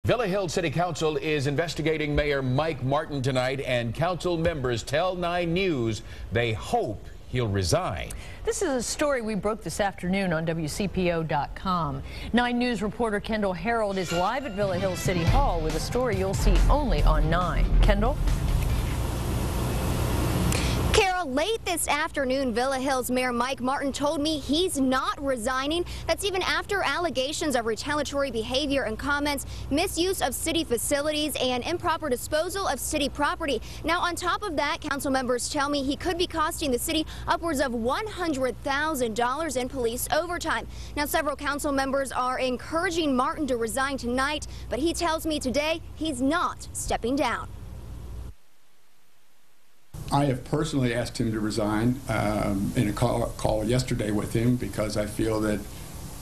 Villa Hills City Council is investigating Mayor Mike Martin tonight, and council members tell 9 News they hope he'll resign. This is a story we broke this afternoon on WCPO.com. 9 News reporter Kendall Harold is live at Villa Hills City Hall with a story you'll see only on 9. Kendall? Late this afternoon, Villa Hills Mayor Mike Martin told me he's not resigning. That's even after allegations of retaliatory behavior and comments, misuse of city facilities, and improper disposal of city property. Now, on top of that, council members tell me he could be costing the city upwards of $100,000 in police overtime. Now, several council members are encouraging Martin to resign tonight, but he tells me today he's not stepping down. I have personally asked him to resign in a call yesterday with him because I feel that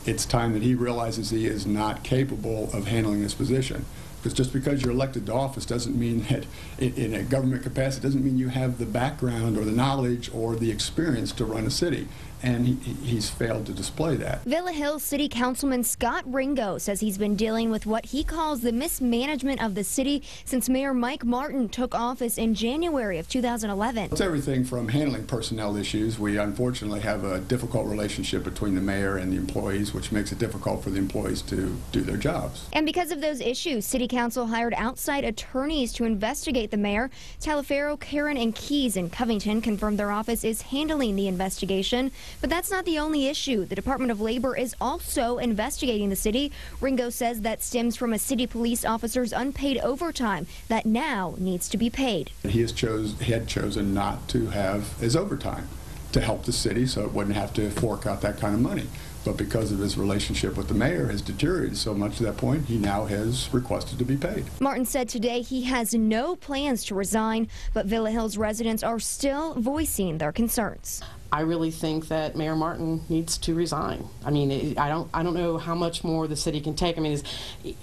it's time that he realizes he is not capable of handling this position. Because just because you're elected to office doesn't mean that in a government capacity doesn't mean you have the background or the knowledge or the experience to run a city. And he's failed to display that. Villa Hills City Councilman Scott Ringo says he's been dealing with what he calls the mismanagement of the city since Mayor Mike Martin took office in January of 2011. It's everything from handling personnel issues. We unfortunately have a difficult relationship between the mayor and the employees, which makes it difficult for the employees to do their jobs. And because of those issues, City Council hired outside attorneys to investigate the mayor. Talaferro, Karen, and Keys in Covington confirmed their office is handling the investigation. But that's not the only issue. The Department of Labor is also investigating the city. Ringo says that stems from a city police officer's unpaid overtime that now needs to be paid. He had chosen not to have his overtime to help the city so it wouldn't have to fork out that kind of money. But because of his relationship with the mayor has deteriorated so much to that point, he now has requested to be paid. Martin said today he has no plans to resign, but Villa Hills residents are still voicing their concerns. I really think that Mayor Martin needs to resign. I mean, I don't know how much more the city can take. I mean,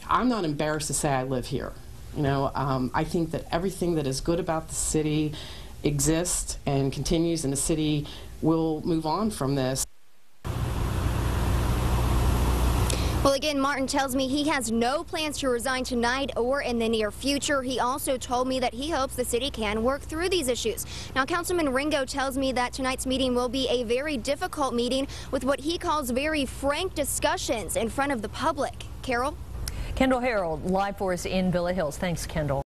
I'm not embarrassed to say I live here. You know, I think that everything that is good about the city exists and continues, and the city will move on from this. Well, again, Martin tells me he has no plans to resign tonight or in the near future. He also told me that he hopes the city can work through these issues. Now, Councilman Ringo tells me that tonight's meeting will be a very difficult meeting with what he calls very frank discussions in front of the public. Carol? Kendall Harold, live for us in Villa Hills. Thanks, Kendall.